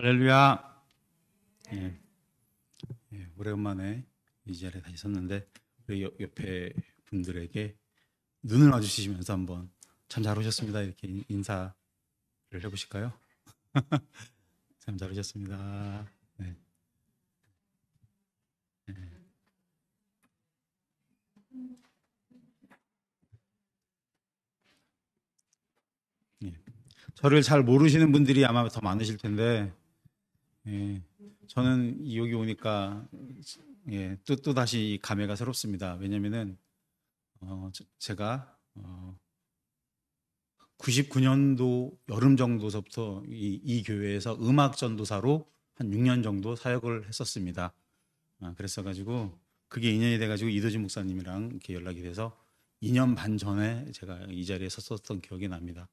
할렐루야. 예, 오래간만에 이 자리에 다시 섰는데 우리 옆에 분들에게 눈을 마주치시면서 한번 참 잘 오셨습니다 이렇게 인사를 해보실까요? 참 잘 오셨습니다. 네. 네. 예. 저를 잘 모르시는 분들이 아마 더 많으실 텐데, 예, 저는 여기 오니까 또 다시 감회가 새롭습니다. 왜냐면은 제가 99년도 여름 정도서부터 이 교회에서 음악 전도사로 한 6년 정도 사역을 했었습니다. 그랬어가지고 그게 인연이 돼가지고 이도진 목사님이랑 이렇게 연락이 돼서 2년 반 전에 제가 이 자리에 섰었던 기억이 납니다.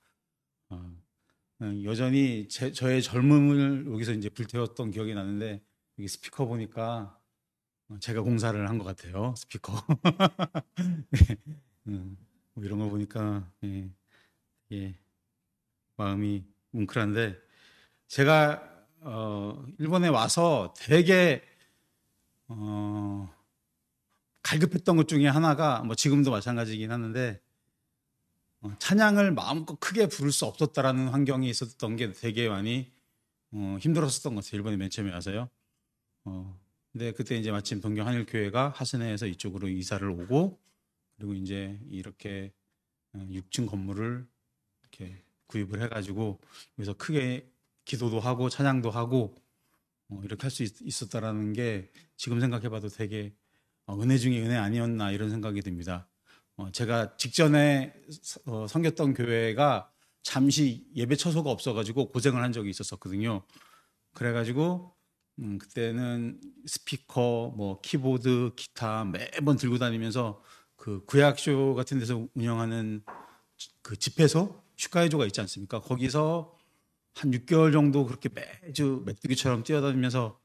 여전히 저의 젊음을 여기서 이제 불태웠던 기억이 나는데 여기 스피커 보니까 제가 공사를 한 것 같아요. 스피커. 뭐 이런 거 보니까 마음이 뭉클한데 제가 일본에 와서 되게 갈급했던 것 중에 하나가 뭐 지금도 마찬가지긴 하는데 찬양을 마음껏 크게 부를 수 없었다라는 환경이 있었던 게 되게 많이 힘들었었던 것 같아요. 일본에 맨 처음에 와서요. 근데 그때 이제 마침 동경 한일교회가 하스네에서 이쪽으로 이사를 오고 그리고 이제 이렇게 6층 건물을 이렇게 구입을 해가지고 여기서 크게 기도도 하고 찬양도 하고 이렇게 할 수 있었다라는 게 지금 생각해봐도 되게 은혜 중에 은혜 아니었나 이런 생각이 듭니다. 제가 직전에 섬겼던 교회가 잠시 예배 처소가 없어가지고 고생을 한 적이 있었거든요. 그래가지고 그때는 스피커, 뭐 키보드, 기타 매번 들고 다니면서 그 구약쇼 같은 데서 운영하는 그 집회소 슈카이조가 있지 않습니까? 거기서 한 6개월 정도 그렇게 매주 메뚜기처럼 뛰어다니면서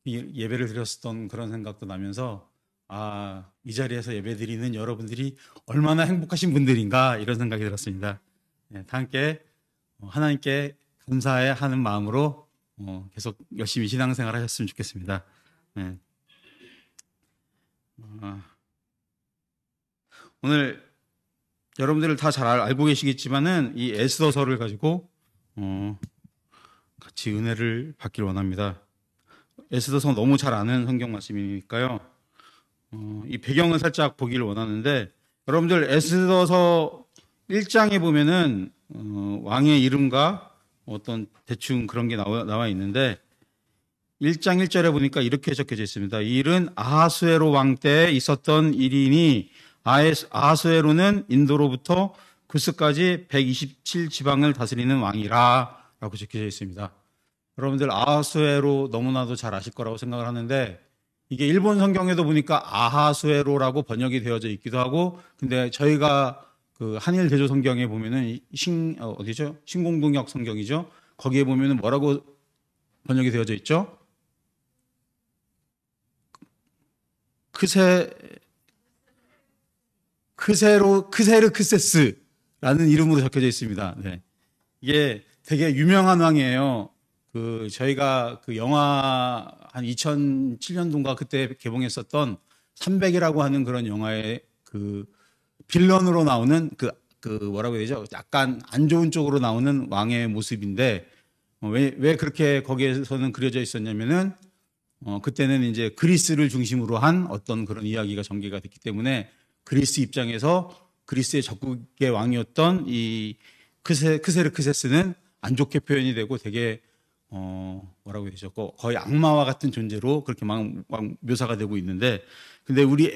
예배를 드렸었던 그런 생각도 나면서 이 자리에서 예배 드리는 여러분들이 얼마나 행복하신 분들인가 이런 생각이 들었습니다. 다 함께 하나님께 감사해 하는 마음으로 계속 열심히 신앙생활 하셨으면 좋겠습니다. 오늘 여러분들 다 잘 알고 계시겠지만은 이 에스더서를 가지고 같이 은혜를 받기를 원합니다. 에스더서 너무 잘 아는 성경 말씀이니까요. 이 배경을 살짝 보기를 원하는데 여러분들 에스더서 1장에 보면은 왕의 이름과 어떤 대충 그런 게 나와 있는데 1장 1절에 보니까 이렇게 적혀져 있습니다. 이 일은 아하수에로 왕 때에 있었던 일이니 아하수에로는 인도로부터 구스까지 127지방을 다스리는 왕이라 라고 적혀져 있습니다. 여러분들 아하수에로 너무나도 잘 아실 거라고 생각을 하는데 이게 일본 성경에도 보니까 아하수에로라고 번역이 되어져 있기도 하고 근데 저희가 그 한일 대조 성경에 보면은 어디죠? 신공동역 성경이죠. 거기에 보면은 뭐라고 번역이 되어져 있죠? 크세르크세스라는 이름으로 적혀져 있습니다. 네. 이게 되게 유명한 왕이에요. 저희가 그 영화 한 2007년도인가 그때 개봉했었던 300이라고 하는 그런 영화의 그 빌런으로 나오는 뭐라고 해야 되죠? 약간 안 좋은 쪽으로 나오는 왕의 모습인데 왜 그렇게 거기에서는 그려져 있었냐면은 그때는 이제 그리스를 중심으로 한 어떤 그런 이야기가 전개가 됐기 때문에 그리스 입장에서 그리스의 적국의 왕이었던 이 크세르크세스는 안 좋게 표현이 되고 되게 뭐라고 해야 되죠? 거의 악마와 같은 존재로 그렇게 막 묘사가 되고 있는데 근데 우리 이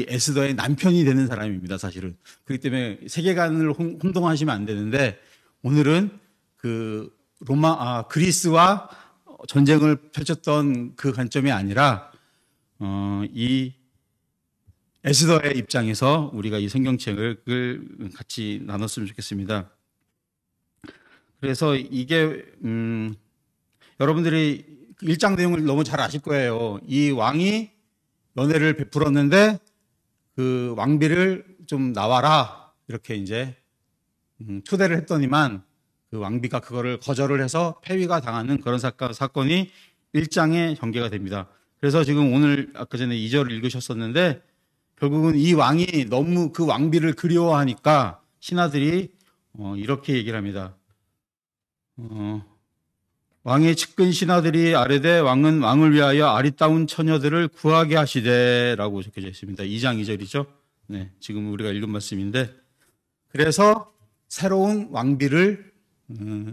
에스더의 남편이 되는 사람입니다, 사실은. 그렇기 때문에 세계관을 혼동하시면 안 되는데 오늘은 그리스와 전쟁을 펼쳤던 그 관점이 아니라 이 에스더의 입장에서 우리가 이 성경책을 같이 나눴으면 좋겠습니다. 그래서 이게 여러분들이 1장 내용을 너무 잘 아실 거예요. 이 왕이 연회를 베풀었는데 그 왕비를 좀 나와라 이렇게 이제 초대를 했더니만 그 왕비가 그거를 거절을 해서 폐위가 당하는 그런 사건이 1장에 전개가 됩니다. 그래서 지금 오늘 아까 전에 2절을 읽으셨었는데 결국은 이 왕이 너무 그 왕비를 그리워하니까 신하들이 이렇게 얘기를 합니다. 왕의 측근 신하들이 아뢰되 왕은 왕을 위하여 아리따운 처녀들을 구하게 하시되라고 적혀져 있습니다. 2장 2절이죠. 네, 지금 우리가 읽은 말씀인데 그래서 새로운 왕비를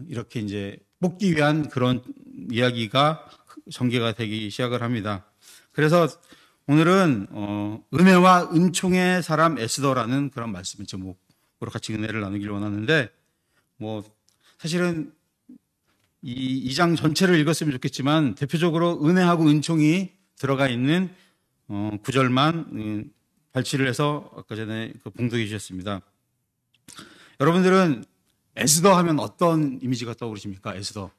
이렇게 이제 뽑기 위한 그런 이야기가 전개가 되기 시작을 합니다. 그래서 오늘은 은혜와 은총의 사람 에스더라는 그런 말씀을 제목으로 같이 은혜를 나누길 원하는데 뭐 사실은 이 2장 전체를 읽었으면 좋겠지만 대표적으로 은혜하고 은총이 들어가 있는 구절만 발치를 해서 아까 전에 봉독해 주셨습니다. 여러분들은 에스더 하면 어떤 이미지가 떠오르십니까? 에스더.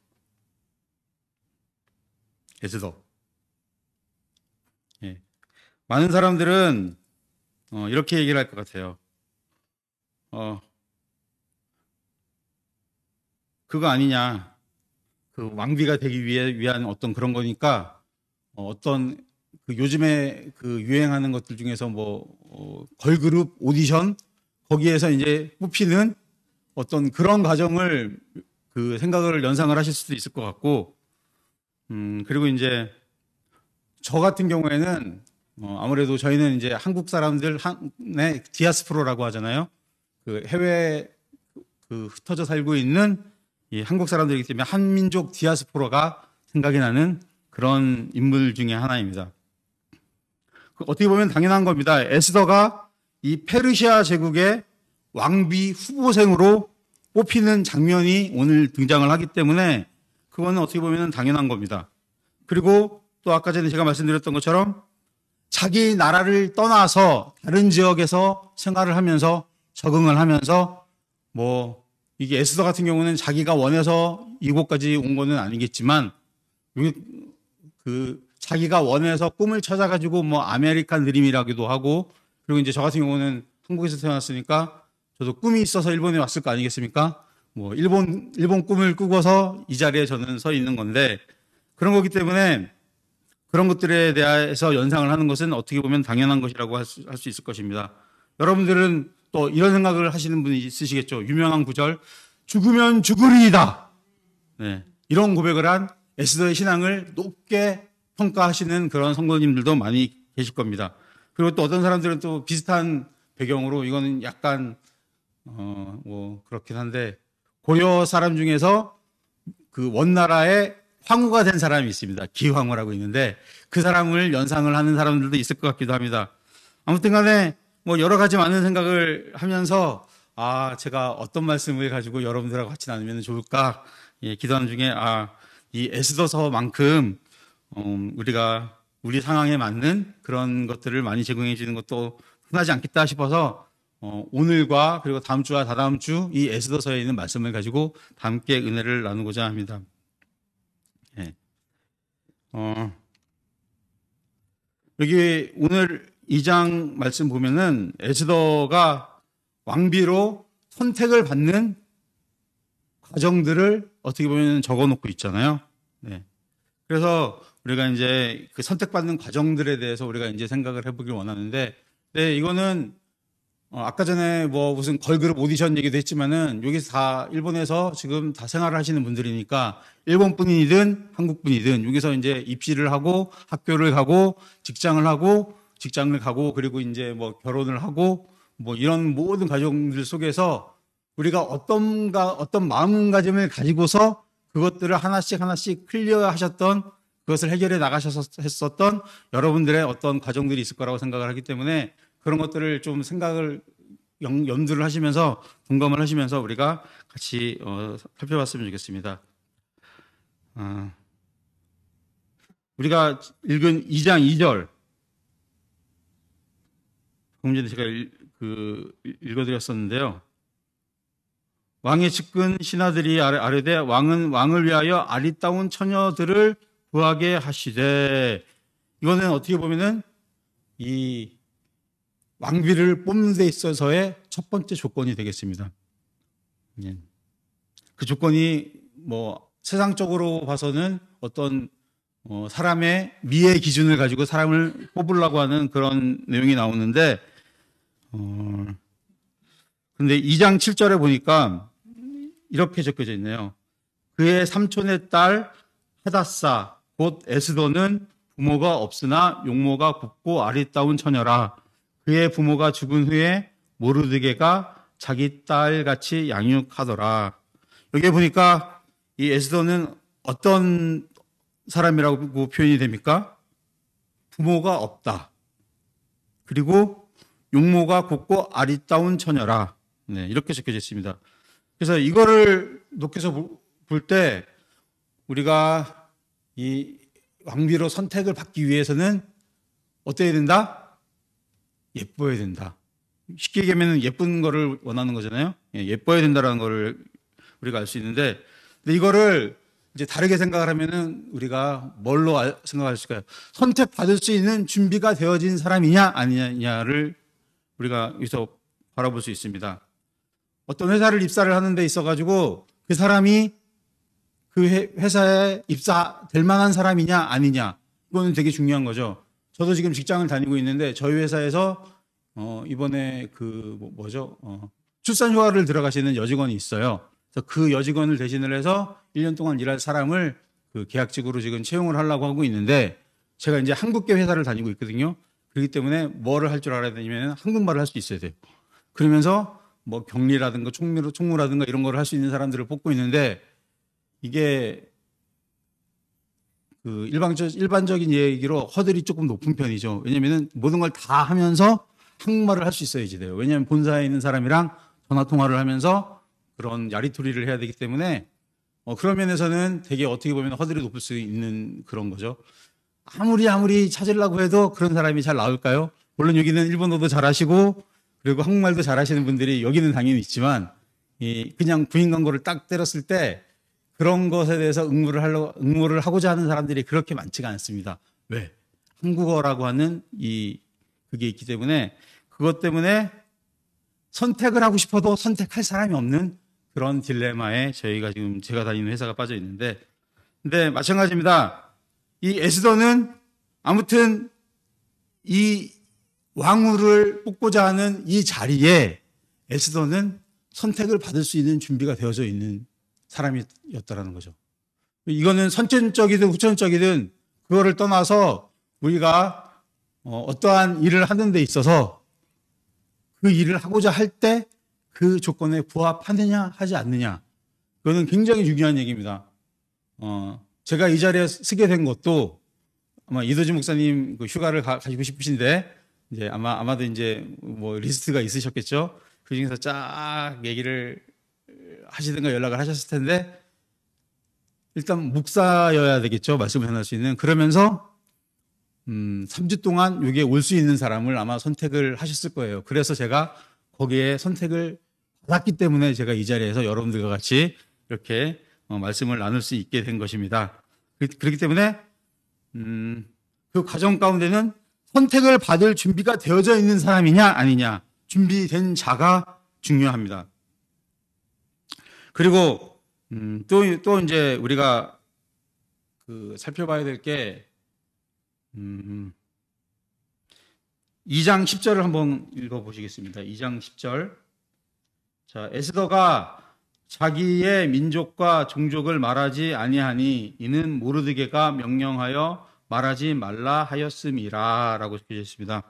예. 많은 사람들은 이렇게 얘기를 할 것 같아요. 그거 아니냐. 그 왕비가 되기 위한 어떤 그런 거니까 어떤 그 요즘에 그 유행하는 것들 중에서 걸그룹 오디션 거기에서 이제 뽑히는 어떤 그런 과정을 그 생각을 연상을 하실 수도 있을 것 같고 그리고 이제 저 같은 경우에는 아무래도 저희는 이제 한국 사람들의 디아스포라라고 하잖아요. 그 해외에 흩어져 살고 있는 이 한국 사람들이기 때문에 한민족 디아스포라가 생각이 나는 그런 인물 중에 하나입니다. 어떻게 보면 당연한 겁니다. 에스더가 이 페르시아 제국의 왕비 후보생으로 뽑히는 장면이 오늘 등장을 하기 때문에 그거는 어떻게 보면 당연한 겁니다. 그리고 또 아까 전에 제가 말씀드렸던 것처럼 자기 나라를 떠나서 다른 지역에서 생활을 하면서 적응을 하면서 이게 에스더 같은 경우는 자기가 원해서 이곳까지 온 거는 아니겠지만 자기가 원해서 꿈을 찾아가지고 아메리칸 드림이라기도 하고 그리고 이제 저 같은 경우는 한국에서 태어났으니까 저도 꿈이 있어서 일본에 왔을 거 아니겠습니까? 일본 꿈을 꾸고서 이 자리에 저는 서 있는 건데 그런 거기 때문에 그런 것들에 대해서 연상을 하는 것은 어떻게 보면 당연한 것이라고 할 수 있을 것입니다. 여러분들은 또 이런 생각을 하시는 분이 있으시겠죠. 유명한 구절, 죽으면 죽으리이다. 네, 이런 고백을 한 에스더의 신앙을 높게 평가하시는 그런 성도님들도 많이 계실 겁니다. 그리고 또 어떤 사람들은 또 비슷한 배경으로 이거는 약간 그렇긴 한데 고려 사람 중에서 그 원나라의 황후가 된 사람이 있습니다. 기황후라고 있는데 그 사람을 연상을 하는 사람들도 있을 것 같기도 합니다. 아무튼 간에 여러 가지 많은 생각을 하면서 제가 어떤 말씀을 가지고 여러분들하고 같이 나누면 좋을까 기도하는 중에 이 에스더서만큼 우리가 우리 상황에 맞는 그런 것들을 많이 제공해 주는 것도 흔하지 않겠다 싶어서 오늘과 그리고 다음 주와 다다음 주 이 에스더서에 있는 말씀을 가지고 함께 은혜를 나누고자 합니다. 예. 여기 오늘 2장 말씀 보면은 에스더가 왕비로 선택을 받는 과정들을 어떻게 보면 적어 놓고 있잖아요. 네. 그래서 우리가 이제 그 선택받는 과정들에 대해서 우리가 이제 생각을 해보길 원하는데, 네, 이거는 아까 전에 무슨 걸그룹 오디션 얘기도 했지만은 여기서 다 일본에서 지금 다 생활을 하시는 분들이니까 일본 분이든 한국 분이든 여기서 이제 입시를 하고 학교를 가고 직장을 가고 그리고 이제 결혼을 하고 이런 모든 과정들 속에서 우리가 어떤 마음가짐을 가지고서 그것들을 하나씩 클리어하셨던 그것을 해결해 나가셨었던 여러분들의 어떤 과정들이 있을 거라고 생각을 하기 때문에 그런 것들을 좀 생각을 염두를 하시면서 공감을 하시면서 우리가 같이 살펴봤으면 좋겠습니다. 우리가 읽은 2장 2절 조금 전에 제가 읽어드렸었는데요. 왕의 측근 신하들이 아뢰되 왕은 왕을 위하여 아리따운 처녀들을 구하게 하시되, 이거는 어떻게 보면은 이 왕비를 뽑는 데 있어서의 첫 번째 조건이 되겠습니다. 그 조건이 뭐 세상적으로 봐서는 어떤 사람의 미의 기준을 가지고 사람을 뽑으려고 하는 그런 내용이 나오는데, 근데 2장 7절에 보니까 이렇게 적혀져 있네요. 그의 삼촌의 딸 하닷사 곧 에스더는 부모가 없으나 용모가 곱고 아리따운 처녀라. 그의 부모가 죽은 후에 모르드게가 자기 딸같이 양육하더라. 여기에 보니까 이 에스더는 어떤 사람이라고 표현이 됩니까? 부모가 없다. 그리고 용모가 곱고 아리따운 처녀라. 네, 이렇게 적혀져 있습니다. 그래서 이거를 놓고서 볼 때 우리가 이 왕비로 선택을 받기 위해서는 어때야 된다? 예뻐야 된다. 쉽게 얘기하면 예쁜 거를 원하는 거잖아요. 예뻐야 된다라는 거를 우리가 알 수 있는데, 근데 이거를 이제 다르게 생각을 하면은 우리가 뭘로 생각할 수 있을까요? 선택받을 수 있는 준비가 되어진 사람이냐 아니냐를 우리가 여기서 바라볼 수 있습니다. 어떤 회사를 입사를 하는 데 있어가지고 그 사람이 그 회사에 입사될 만한 사람이냐 아니냐, 이거는 되게 중요한 거죠. 저도 지금 직장을 다니고 있는데 저희 회사에서 이번에 출산 휴가를 들어가시는 여직원이 있어요. 그래서 그 여직원을 대신을 해서 1년 동안 일할 사람을 그 계약직으로 지금 채용을 하려고 하고 있는데, 제가 이제 한국계 회사를 다니고 있거든요. 그렇기 때문에 뭐를 할 줄 알아야 되냐면 한국말을 할 수 있어야 돼요. 그러면서 뭐 격리라든가 총무라든가 이런 거를 할 수 있는 사람들을 뽑고 있는데, 이게 그 일반적인 얘기로 허들이 조금 높은 편이죠. 왜냐면은 모든 걸 다 하면서 한국말을 할 수 있어야지 돼요. 왜냐하면 본사에 있는 사람이랑 전화 통화를 하면서 그런 야리투리를 해야 되기 때문에 그런 면에서는 되게 어떻게 보면 허들이 높을 수 있는 그런 거죠. 아무리 찾으려고 해도 그런 사람이 잘 나올까요? 물론 여기는 일본어도 잘하시고 그리고 한국말도 잘하시는 분들이 여기는 당연히 있지만, 그냥 부인 광고를 딱 때렸을 때 그런 것에 대해서 응모를 하고자 하는 사람들이 그렇게 많지가 않습니다. 왜? 한국어라고 하는 그게 있기 때문에, 그것 때문에 선택을 하고 싶어도 선택할 사람이 없는 그런 딜레마에 제가 다니는 회사가 빠져 있는데, 근데 마찬가지입니다. 이 에스더는 아무튼 이 왕후를 뽑고자 하는 이 자리에 에스더는 선택을 받을 수 있는 준비가 되어져 있는 사람이었다라는 거죠. 이거는 선천적이든 후천적이든 그거를 떠나서 우리가 어떠한 일을 하는 데 있어서 그 일을 하고자 할 때 그 조건에 부합하느냐 하지 않느냐, 그거는 굉장히 중요한 얘기입니다. 제가 이 자리에 서게 된 것도 아마 이도진 목사님 그 휴가를 가지고 싶으신데, 이제 아마도 이제 뭐 리스트가 있으셨겠죠. 그 중에서 쫙 얘기를 하시든가 연락을 하셨을 텐데, 일단 목사여야 되겠죠. 말씀을 전할 수 있는. 그러면서 3주 동안 여기에 올 수 있는 사람을 아마 선택을 하셨을 거예요. 그래서 제가 거기에 선택을 받았기 때문에 제가 이 자리에서 여러분들과 같이 이렇게 말씀을 나눌 수 있게 된 것입니다. 그렇기 때문에 그 과정 가운데는 선택을 받을 준비가 되어져 있는 사람이냐 아니냐, 준비된 자가 중요합니다. 그리고 또 이제 우리가 살펴봐야 될 게 2장 10절을 한번 읽어보시겠습니다. 2장 10절. 자, 에스더가 자기의 민족과 종족을 말하지 아니하니 이는 모르드게가 명령하여 말하지 말라 하였음이라 라고 적혀져 있습니다.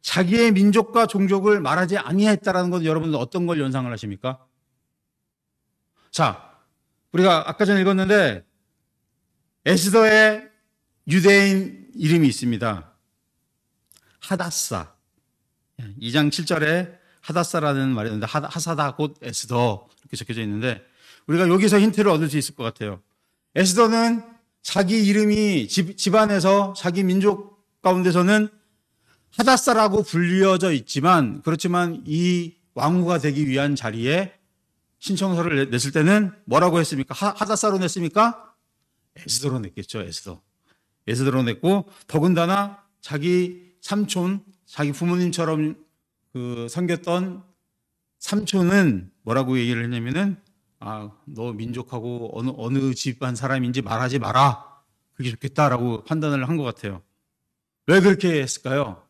자기의 민족과 종족을 말하지 아니했다라는 건 여러분들 어떤 걸 연상을 하십니까? 자, 우리가 아까 전에 읽었는데 에스더의 유대인 이름이 있습니다. 하닷사. 2장 7절에 하닷사라는 말이 있는데 하사다 곧 에스더 이렇게 적혀져 있는데, 우리가 여기서 힌트를 얻을 수 있을 것 같아요. 에스더는 자기 이름이 집안에서 자기 민족 가운데서는 하닷사라고 불리어져 있지만, 그렇지만 이 왕후가 되기 위한 자리에 신청서를 냈을 때는 뭐라고 했습니까? 하닷사로 냈습니까? 에스더로 냈겠죠. 에스더로 냈고, 더군다나 자기 삼촌, 자기 부모님처럼 섬겼던 삼촌은 뭐라고 얘기를 했냐면은, 너 민족하고 어느 집안 사람인지 말하지 마라. 그게 좋겠다라고 판단을 한 것 같아요. 왜 그렇게 했을까요?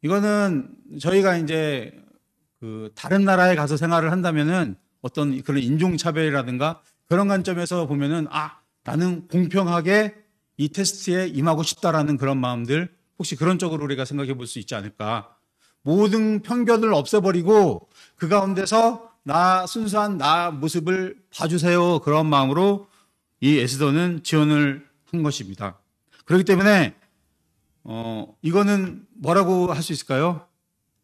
이거는 저희가 이제 다른 나라에 가서 생활을 한다면은 어떤 그런 인종차별이라든가 그런 관점에서 보면은, 나는 공평하게 이 테스트에 임하고 싶다라는 그런 마음들, 혹시 그런 쪽으로 우리가 생각해 볼 수 있지 않을까. 모든 편견을 없애버리고 그 가운데서 순수한 나 모습을 봐주세요. 그런 마음으로 이 에스더는 지원을 한 것입니다. 그렇기 때문에 이거는 뭐라고 할 수 있을까요?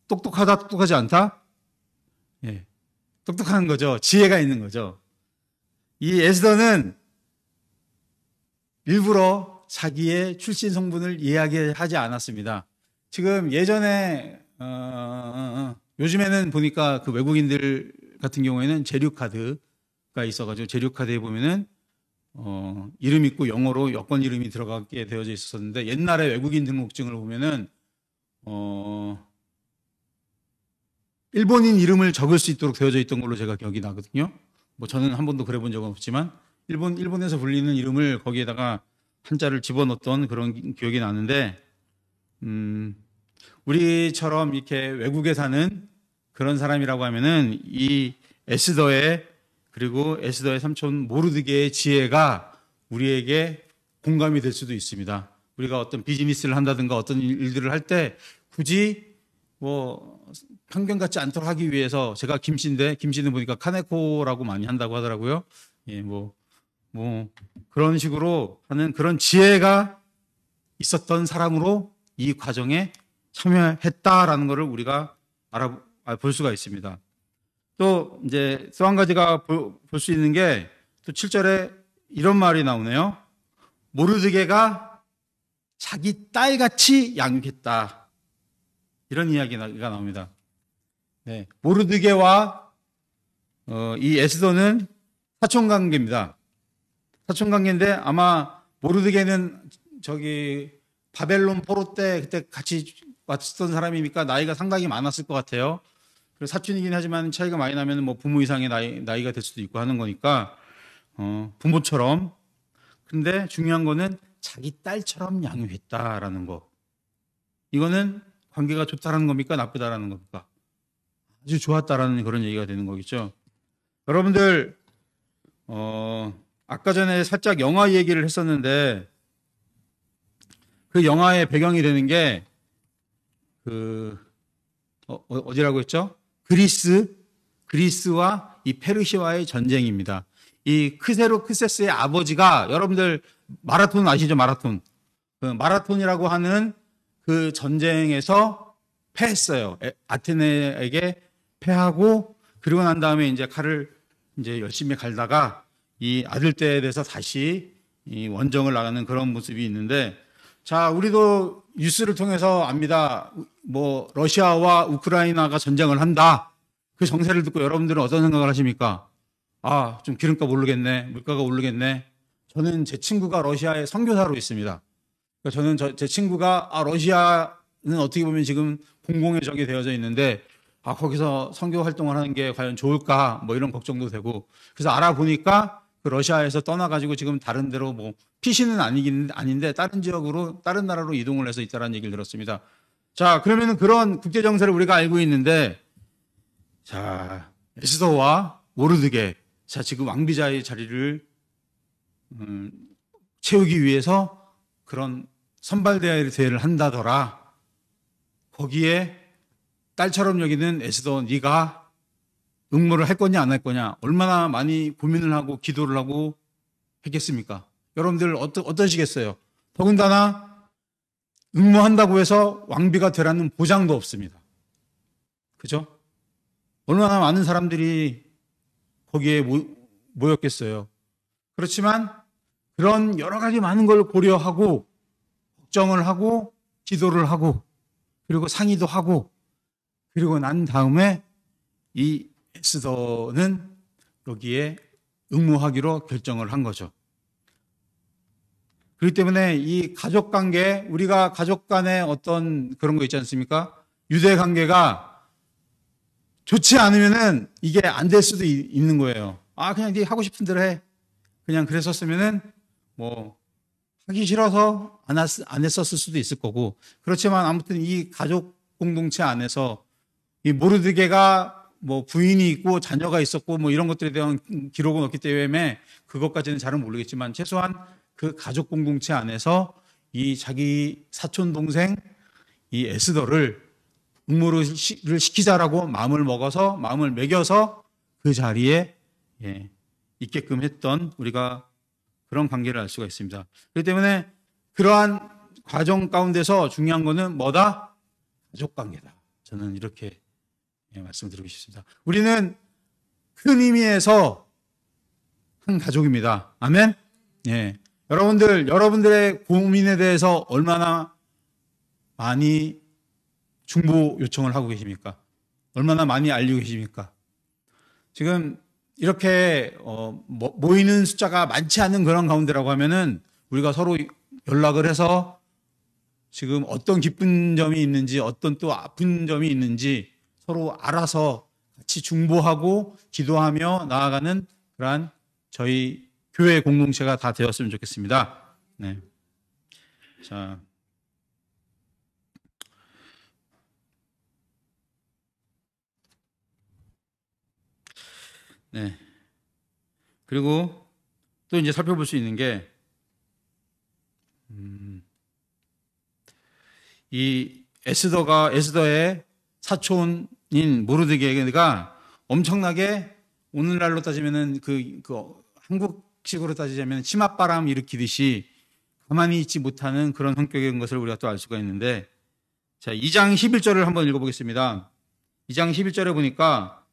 똑똑하다, 똑똑하지 않다? 예, 똑똑한 거죠. 지혜가 있는 거죠. 이 에스더는 일부러 자기의 출신 성분을 이야기하지 않았습니다. 지금 예전에 요즘에는 보니까 그 외국인들 같은 경우에는 재료카드가 있어가지고 재료카드에 보면은 이름 있고 영어로 여권 이름이 들어가게 되어져 있었는데, 옛날에 외국인 등록증을 보면은 일본인 이름을 적을 수 있도록 되어져 있던 걸로 제가 기억이 나거든요. 뭐 저는 한 번도 그래 본 적은 없지만 일본에서 불리는 이름을 거기에다가 한자를 집어넣었던 그런 기억이 나는데, 우리처럼 이렇게 외국에 사는 그런 사람이라고 하면은 이 그리고 에스더의 삼촌 모르드게의 지혜가 우리에게 공감이 될 수도 있습니다. 우리가 어떤 비즈니스를 한다든가 어떤 일들을 할 때 굳이 뭐 편견 같지 않도록 하기 위해서, 제가 김씨는 보니까 카네코라고 많이 한다고 하더라고요. 예, 뭐 그런 식으로 하는 그런 지혜가 있었던 사람으로 이 과정에 참여했다라는 것을 우리가 볼 수가 있습니다. 또 한 가지가 볼 수 있는 게, 또 7절에 이런 말이 나오네요. 모르드게가 자기 딸같이 양육했다. 이런 이야기가 나옵니다. 네, 모르드게와 이 에스더는 사촌 관계입니다. 사촌 관계인데, 아마 모르드게는 바벨론 포로 때 그때 같이 왔었던 사람이니까 나이가 상당히 많았을 것 같아요. 그래서 사촌이긴 하지만 차이가 많이 나면 뭐 부모 이상의 나이가 될 수도 있고 하는 거니까 부모처럼. 근데 중요한 거는 자기 딸처럼 양육했다라는 거. 이거는 관계가 좋다라는 겁니까? 나쁘다라는 겁니까? 아주 좋았다라는 그런 얘기가 되는 거겠죠. 여러분들 아까 전에 살짝 영화 얘기를 했었는데, 그 영화의 배경이 되는 게 어디라고 했죠? 그리스와 이 페르시아의 전쟁입니다. 이 크세스의 아버지가, 여러분들 마라톤 아시죠? 마라톤이라고 하는 그 전쟁에서 패했어요. 아테네에게 패하고, 그리고 난 다음에 이제 칼을 열심히 갈다가 이 아들 때에 대해서 다시 이 원정을 나가는 그런 모습이 있는데, 자, 우리도 뉴스를 통해서 압니다. 뭐 러시아와 우크라이나가 전쟁을 한다. 그 정세를 듣고 여러분들은 어떤 생각을 하십니까? 좀 기름값 오르겠네, 물가가 오르겠네. 저는 제 친구가 러시아에 선교사로 있습니다. 그러니까 저는 제 친구가 러시아는 어떻게 보면 지금 공공의 적이 되어져 있는데, 거기서 선교 활동을 하는 게 과연 좋을까, 뭐 이런 걱정도 되고. 그래서 알아보니까 그 러시아에서 떠나가지고 지금 다른 데로, 뭐 피시는 아닌데 다른 지역으로, 다른 나라로 이동을 해서 있다라는 얘기를 들었습니다. 자, 그러면은 그런 국제 정세를 우리가 알고 있는데, 자, 에스더와 모르드게, 자, 지금 왕비자의 자리를 채우기 위해서 그런 선발 대회를 한다더라. 거기에 딸처럼 여기는 에스더, 네가 응모를 할 거냐 안 할 거냐, 얼마나 많이 고민을 하고 기도를 하고 했겠습니까? 여러분들 어떠시겠어요? 더군다나 응모한다고 해서 왕비가 되라는 보장도 없습니다. 그죠? 얼마나 많은 사람들이 거기에 모였겠어요. 그렇지만 그런 여러 가지 많은 걸 고려하고 걱정을 하고 기도를 하고 그리고 상의도 하고, 그리고 난 다음에 이 에스더는 여기에 응모하기로 결정을 한 거죠. 그렇기 때문에 이 가족 관계, 우리가 가족 간의 어떤 그런 거 있지 않습니까? 유대 관계가 좋지 않으면은 이게 안 될 수도 있는 거예요. 아, 그냥 네 하고 싶은 대로 해. 그냥 그랬었으면은 뭐 하기 싫어서 안 했었을 수도 있을 거고. 그렇지만 아무튼 이 가족 공동체 안에서 이 모르드게가 뭐 부인이 있고 자녀가 있었고 뭐 이런 것들에 대한 기록은 없기 때문에 그것까지는 잘은 모르겠지만 최소한 그 가족 공동체 안에서 이 자기 사촌 동생 이 에스더를 응모를 시키자라고 마음을 먹여서 그 자리에 있게끔 했던 우리가 그런 관계를 알 수가 있습니다. 그렇기 때문에 그러한 과정 가운데서 중요한 거는 뭐다? 가족 관계다. 저는 이렇게 말씀드리고 싶습니다. 우리는 큰 의미에서 한 가족입니다. 아멘? 예. 여러분들의 고민에 대해서 얼마나 많이 중보 요청을 하고 계십니까? 얼마나 많이 알리고 계십니까? 지금 이렇게 모이는 숫자가 많지 않은 그런 가운데라고 하면은 우리가 서로 연락을 해서 지금 어떤 기쁜 점이 있는지 어떤 또 아픈 점이 있는지 서로 알아서 같이 중보하고 기도하며 나아가는 그러한 저희 교회 공동체가 다 되었으면 좋겠습니다. 네. 자. 네. 그리고 또 이제 살펴볼 수 있는 게, 이 에스더의 사촌인 모르드게가 엄청나게 오늘날로 따지면은 그 한국식으로 따지자면 치맛바람 일으키듯이 가만히 있지 못하는 그런 성격인 것을 우리가 또 알 수가 있는데, 자, 2장 11절을 한번 읽어보겠습니다. 2장 11절에 보니까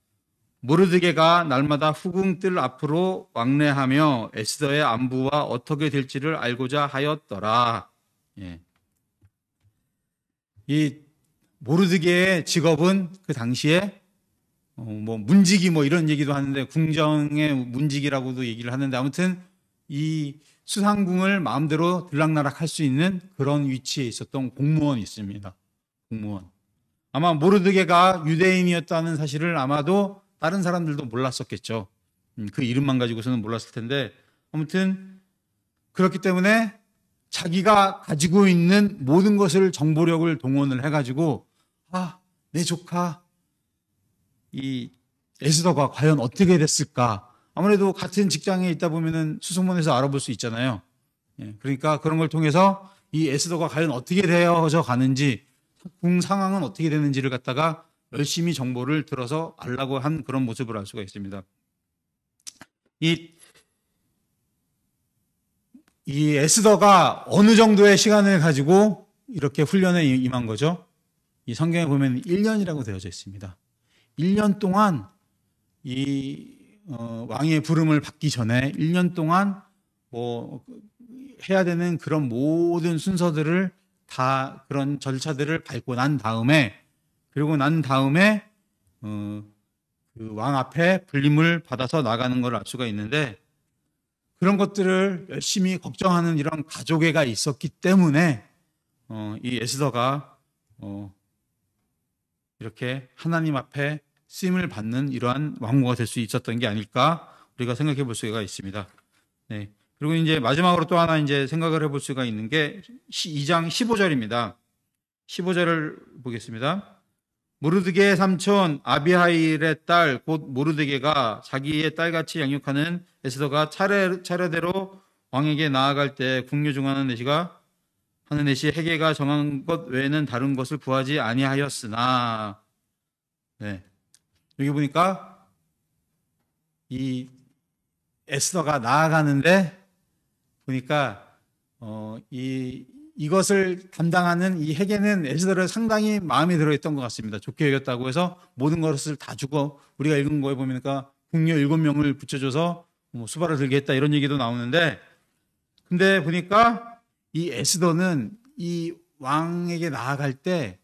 모르드게가 날마다 후궁들 앞으로 왕래하며 에스더의 안부와 어떻게 될지를 알고자 하였더라. 예. 이 모르드게의 직업은 그 당시에 뭐 문지기 뭐 이런 얘기도 하는데 궁정의 문지기라고도 얘기를 하는데 아무튼 이 수상궁을 마음대로 들락날락할 수 있는 그런 위치에 있었던 공무원이 있습니다. 공무원. 아마 모르드게가 유대인이었다는 사실을 아마도 다른 사람들도 몰랐었겠죠. 그 이름만 가지고서는 몰랐을 텐데 아무튼 그렇기 때문에 자기가 가지고 있는 모든 것을 정보력을 동원을 해가지고 내 조카 이 에스더가 과연 어떻게 됐을까? 아무래도 같은 직장에 있다 보면은 수소문해서 알아볼 수 있잖아요. 그러니까 그런 걸 통해서 이 에스더가 과연 어떻게 되어져 가는지 궁 상황은 어떻게 되는지를 갖다가 열심히 정보를 들어서 알라고 한 그런 모습을 알 수가 있습니다. 이 에스더가 어느 정도의 시간을 가지고 이렇게 훈련에 임한 거죠? 이 성경에 보면 1년이라고 되어져 있습니다. 1년 동안 이 왕의 부름을 받기 전에 1년 동안 뭐 해야 되는 그런 모든 순서들을 다 그런 절차들을 밟고 난 다음에 그 왕 앞에 불림을 받아서 나가는 걸 알 수가 있는데 그런 것들을 열심히 걱정하는 이런 가족애가 있었기 때문에 이 에스더가 이렇게 하나님 앞에 쓰임을 받는 이러한 왕후가 될 수 있었던 게 아닐까 우리가 생각해 볼 수가 있습니다. 네. 그리고 이제 마지막으로 또 하나 이제 생각을 해볼 수가 있는 게 2장 15절입니다. 15절을 보겠습니다. 모르드게의 삼촌 아비하일의 딸 곧 모르드게가 자기의 딸같이 양육하는 에스더가 차례대로 왕에게 나아갈 때 궁녀 중 하는 내시 헤게가 정한 것 외에는 다른 것을 구하지 아니하였으나 네. 여기 보니까 이 에스더가 나아가는데 보니까 이것을 담당하는 이 헤게는 에스더를 상당히 마음에 들어했던 것 같습니다. 좋게 여겼다고 해서 모든 것을 다 주고 우리가 읽은 거에 보니까 궁녀 7명을 붙여줘서 수발을 들게 했다 이런 얘기도 나오는데 근데 보니까 이 에스더는 이 왕에게 나아갈 때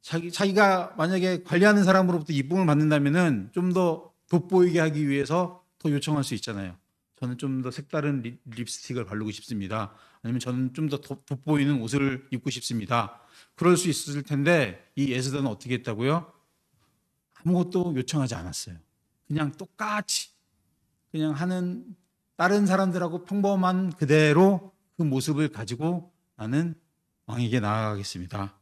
자기가 만약에 관리하는 사람으로부터 이쁨을 받는다면은 좀 더 돋보이게 하기 위해서 더 요청할 수 있잖아요. 저는 좀 더 색다른 립스틱을 바르고 싶습니다. 아니면 저는 좀 더 돋보이는 옷을 입고 싶습니다. 그럴 수 있을 텐데 이 에스더는 어떻게 했다고요? 아무것도 요청하지 않았어요. 그냥 똑같이 그냥 하는 다른 사람들하고 평범한 그대로 그 모습을 가지고 나는 왕에게 나아가겠습니다.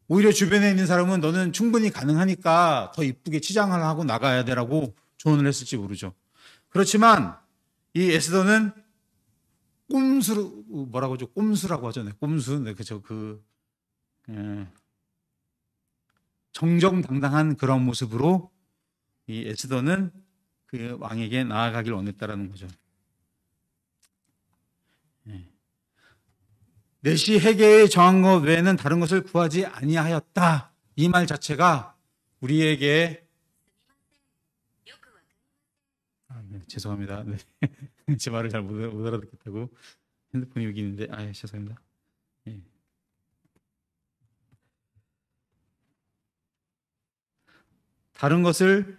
오히려 주변에 있는 사람은 너는 충분히 가능하니까 더 이쁘게 치장을 하고 나가야 되라고 조언을 했을지 모르죠. 그렇지만 이 에스더는 꼼수로 뭐라고 하죠? 꼼수라고 하죠. 네, 꼼수. 네, 그죠. 정정당당한 그런 모습으로 이 에스더는 그 왕에게 나아가길 원했다라는 거죠. 내시 회개에 정한 것 외에는 다른 것을 구하지 아니하였다. 이 말 자체가 우리에게 네, 죄송합니다. 네. 제 말을 잘 못 알아듣겠다고 핸드폰이 여기 있는데 죄송합니다. 네. 다른 것을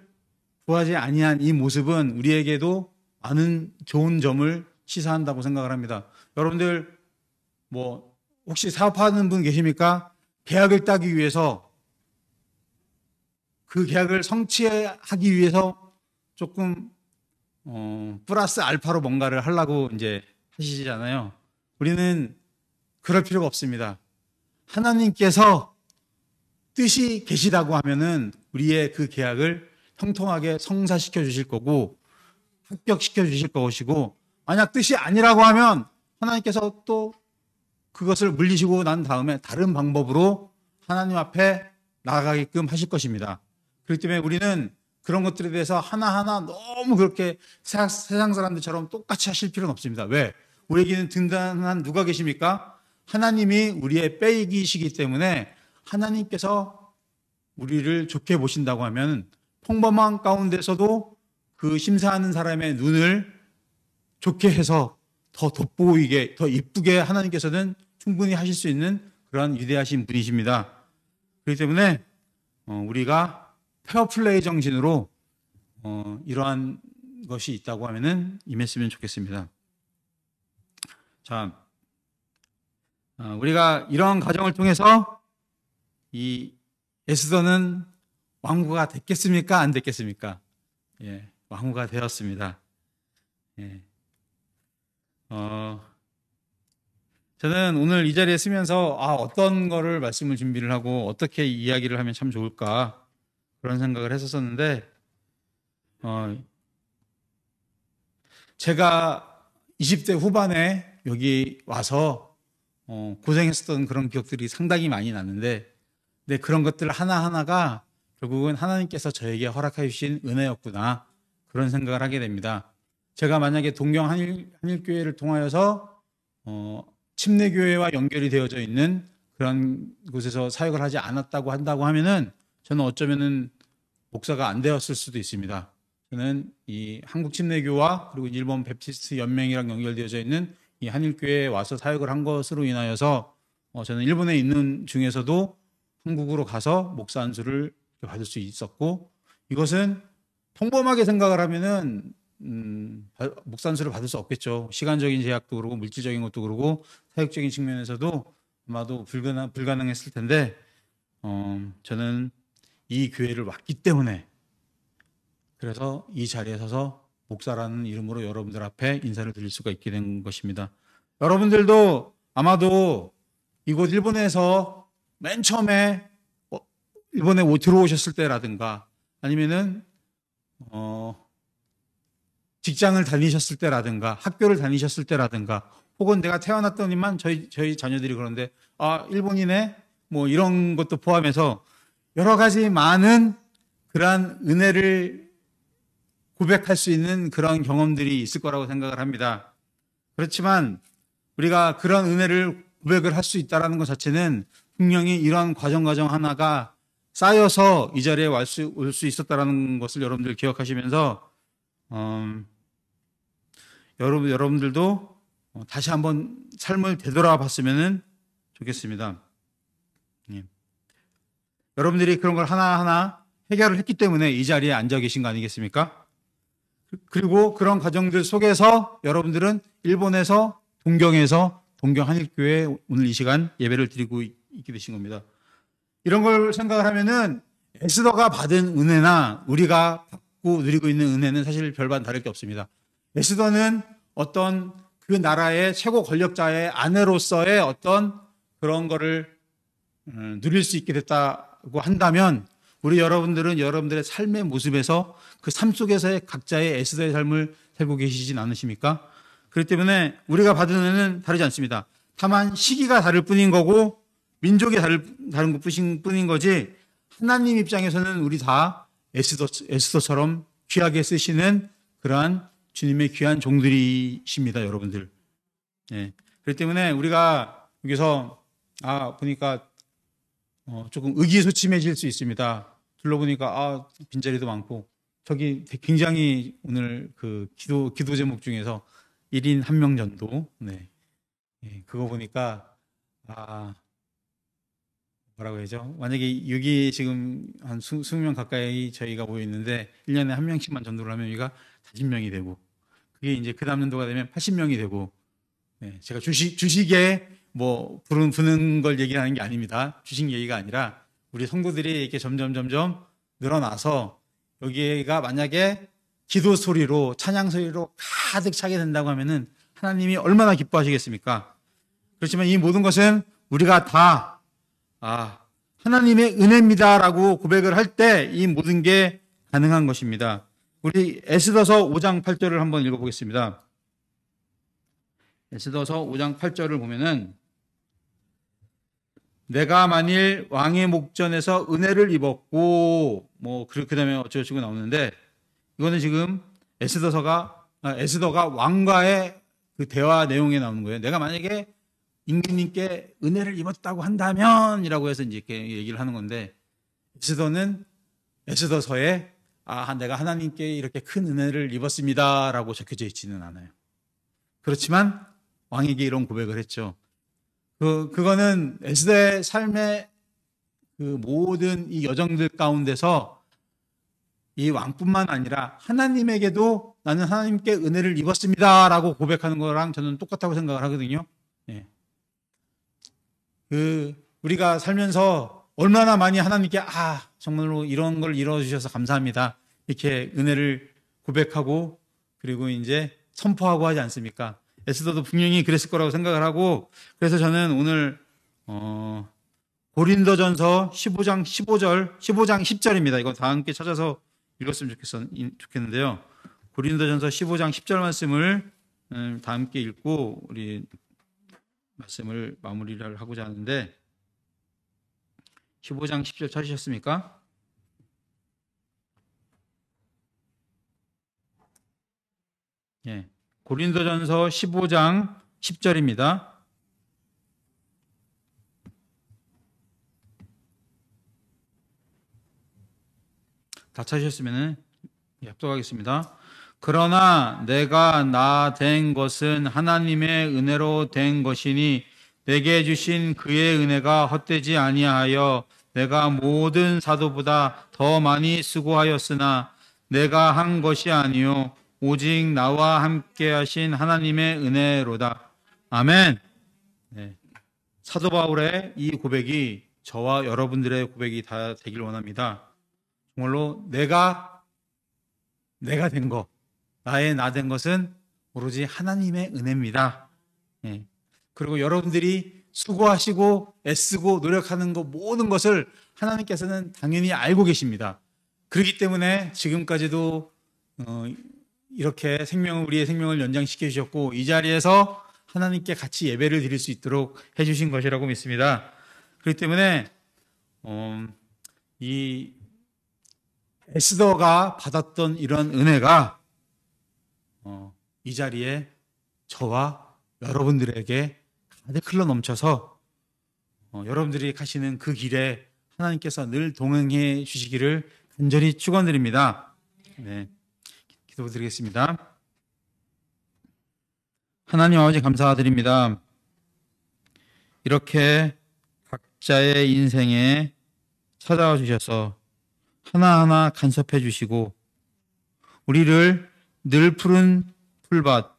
구하지 아니한 이 모습은 우리에게도 많은 좋은 점을 시사한다고 생각을 합니다. 여러분들 뭐 혹시 사업하는 분 계십니까? 계약을 따기 위해서 그 계약을 성취하기 위해서 조금 플러스 알파로 뭔가를 하려고 이제 하시잖아요. 우리는 그럴 필요가 없습니다. 하나님께서 뜻이 계시다고 하면은 우리의 그 계약을 형통하게 성사시켜 주실 거고 합격시켜 주실 것이고, 만약 뜻이 아니라고 하면 하나님께서 또 그것을 물리시고 난 다음에 다른 방법으로 하나님 앞에 나아가게끔 하실 것입니다. 그렇기 때문에 우리는 그런 것들에 대해서 하나하나 너무 그렇게 세상 사람들처럼 똑같이 하실 필요는 없습니다. 왜? 우리에게는 든든한 누가 계십니까? 하나님이 우리의 빼이기시기 때문에 하나님께서 우리를 좋게 보신다고 하면 평범한 가운데서도 그 심사하는 사람의 눈을 좋게 해서 더 돋보이게, 더 이쁘게 하나님께서는 충분히 하실 수 있는 그런 위대하신 분이십니다. 그렇기 때문에 우리가 페어플레이 정신으로 이러한 것이 있다고 하면은 임했으면 좋겠습니다. 자, 우리가 이러한 과정을 통해서 이 에스더는 왕후가 됐겠습니까? 안 됐겠습니까? 예, 왕후가 되었습니다. 예. 저는 오늘 이 자리에 쓰면서 어떤 거를 말씀을 준비를 하고 어떻게 이야기를 하면 참 좋을까 그런 생각을 했었는데, 제가 20대 후반에 여기 와서 고생했었던 그런 기억들이 상당히 많이 나는데, 근데 그런 것들 하나하나가 결국은 하나님께서 저에게 허락해 주신 은혜였구나, 그런 생각을 하게 됩니다. 제가 만약에 동경 한일교회를 통하여서 침례교회와 연결이 되어져 있는 그런 곳에서 사역을 하지 않았다고 한다고 하면은 저는 어쩌면은 목사가 안 되었을 수도 있습니다. 저는 이 한국 침례교와 그리고 일본 베프티스트 연맹이랑 연결되어져 있는 이 한일교회에 와서 사역을 한 것으로 인하여서 저는 일본에 있는 중에서도 한국으로 가서 목사 안수를 받을 수 있었고, 이것은 평범하게 생각을 하면은 목사 안수를 받을 수 없겠죠. 시간적인 제약도 그렇고 물질적인 것도 그렇고 사역적인 측면에서도 아마도 불가능했을 텐데, 저는 이 교회를 왔기 때문에 그래서 이 자리에 서서 목사라는 이름으로 여러분들 앞에 인사를 드릴 수가 있게 된 것입니다. 여러분들도 아마도 이곳 일본에서 맨 처음에 일본에 들어오셨을 때라든가 아니면은 직장을 다니셨을 때라든가 학교를 다니셨을 때라든가, 혹은 내가 태어났더니만 저희 자녀들이 그런데 일본이네 뭐 이런 것도 포함해서 여러 가지 많은 그러한 은혜를 고백할 수 있는 그런 경험들이 있을 거라고 생각을 합니다. 그렇지만 우리가 그런 은혜를 고백을 할 수 있다는 것 자체는 분명히 이러한 과정 하나가 쌓여서 이 자리에 올 수 있었다는 것을 여러분들 기억하시면서 여러분들도 다시 한번 삶을 되돌아봤으면 좋겠습니다. 예. 여러분들이 그런 걸 하나하나 해결을 했기 때문에 이 자리에 앉아 계신 거 아니겠습니까? 그리고 그런 과정들 속에서 여러분들은 일본에서 동경에서 동경 한일교회 오늘 이 시간 예배를 드리고 있게 되신 겁니다. 이런 걸 생각을 하면은 에스더가 받은 은혜나 우리가 받고 누리고 있는 은혜는 사실 별반 다를 게 없습니다. 에스더는 어떤 그 나라의 최고 권력자의 아내로서의 어떤 그런 거를 누릴 수 있게 됐다고 한다면 우리 여러분들은 여러분들의 삶의 모습에서 그 삶 속에서의 각자의 에스더의 삶을 살고 계시진 않으십니까? 그렇기 때문에 우리가 받은 은혜는 다르지 않습니다. 다만 시기가 다를 뿐인 거고 민족이 다른 것 뿐인 거지 하나님 입장에서는 우리 다 에스더처럼 귀하게 쓰시는 그러한 주님의 귀한 종들이십니다, 여러분들. 예. 그렇기 때문에 우리가 여기서 보니까 조금 의기소침해질 수 있습니다. 둘러보니까 빈자리도 많고 저기 굉장히 오늘 그 기도 제목 중에서 1인 1명 전도, 네. 예, 그거 보니까 뭐라고 해야죠? 만약에 여기 지금 한 20명 가까이 저희가 모여 있는데 1년에 한 명씩만 전도를 하면 여기가 40명이 되고 그게 이제 그 다음 연도가 되면 80명이 되고, 네, 제가 주식에 뭐 부는 걸 얘기하는 게 아닙니다. 주식 얘기가 아니라 우리 성도들이 이렇게 점점 늘어나서 여기가 만약에 기도 소리로 찬양 소리로 가득 차게 된다고 하면은 하나님이 얼마나 기뻐하시겠습니까? 그렇지만 이 모든 것은 우리가 다 하나님의 은혜입니다라고 고백을 할 때 이 모든 게 가능한 것입니다. 우리 에스더서 5장 8절을 한번 읽어보겠습니다. 에스더서 5장 8절을 보면은 내가 만일 왕의 목전에서 은혜를 입었고 그 다음에 어쩌고저쩌고 나오는데 이거는 지금 에스더가 왕과의 그 대화 내용에 나오는 거예요. 내가 만약에 임금님께 은혜를 입었다고 한다면 이라고 해서 이제 이렇게 얘기를 하는 건데 에스더는 에스더서에 내가 하나님께 이렇게 큰 은혜를 입었습니다 라고 적혀져 있지는 않아요. 그렇지만 왕에게 이런 고백을 했죠. 그거는 에스더의 삶의 그 모든 이 여정들 가운데서 이 왕뿐만 아니라 하나님에게도 나는 하나님께 은혜를 입었습니다 라고 고백하는 거랑 저는 똑같다고 생각을 하거든요. 네. 우리가 살면서 얼마나 많이 하나님께 정말로 이런 걸 이루어주셔서 감사합니다 이렇게 은혜를 고백하고 그리고 이제 선포하고 하지 않습니까? 에스더도 분명히 그랬을 거라고 생각을 하고 그래서 저는 오늘 고린도전서 15장 10절입니다. 이거 다 함께 찾아서 읽었으면 좋겠는데요. 고린도전서 15장 10절 말씀을 다 함께 읽고 우리 말씀을 마무리를 하고자 하는데 15장 10절 찾으셨습니까? 예. 고린도전서 15장 10절입니다. 다 찾으셨으면 합독하겠습니다. 그러나 내가 나 된 것은 하나님의 은혜로 된 것이니 내게 주신 그의 은혜가 헛되지 아니하여 내가 모든 사도보다 더 많이 수고하였으나 내가 한 것이 아니요 오직 나와 함께 하신 하나님의 은혜로다. 아멘. 네. 사도 바울의 이 고백이 저와 여러분들의 고백이 다 되길 원합니다. 정말로 내가 된 것, 나의 나 된 것은 오로지 하나님의 은혜입니다. 네. 그리고 여러분들이 수고하시고 애쓰고 노력하는 것 모든 것을 하나님께서는 당연히 알고 계십니다. 그렇기 때문에 지금까지도 이렇게 우리의 생명을 연장시켜 주셨고 이 자리에서 하나님께 같이 예배를 드릴 수 있도록 해주신 것이라고 믿습니다. 그렇기 때문에 이 에스더가 받았던 이런 은혜가 이 자리에 저와 여러분들에게 가득 흘러 넘쳐서 여러분들이 가시는 그 길에 하나님께서 늘 동행해 주시기를 간절히 축원드립니다. 네, 기도드리겠습니다. 하나님 아버지 감사드립니다. 이렇게 각자의 인생에 찾아와 주셔서 하나하나 간섭해 주시고 우리를 늘 푸른 풀밭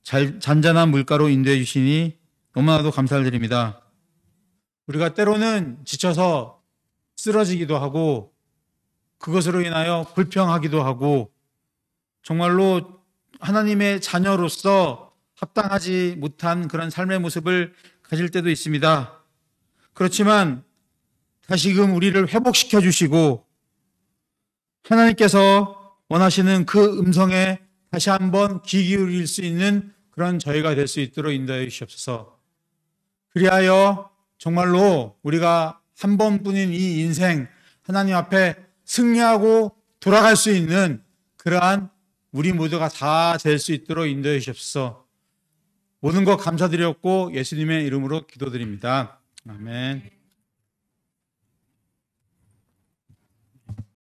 잔잔한 물가로 인도해 주시니 너무나도 감사를 드립니다. 우리가 때로는 지쳐서 쓰러지기도 하고 그것으로 인하여 불평하기도 하고 정말로 하나님의 자녀로서 합당하지 못한 그런 삶의 모습을 가질 때도 있습니다. 그렇지만 다시금 우리를 회복시켜 주시고 하나님께서 원하시는 그 음성에 다시 한번 귀 기울일 수 있는 그런 저희가 될 수 있도록 인도해 주시옵소서. 그리하여 정말로 우리가 한 번뿐인 이 인생 하나님 앞에 승리하고 돌아갈 수 있는 그러한 우리 모두가 다 될 수 있도록 인도해 주시옵소서. 모든 것 감사드렸고 예수님의 이름으로 기도드립니다. 아멘.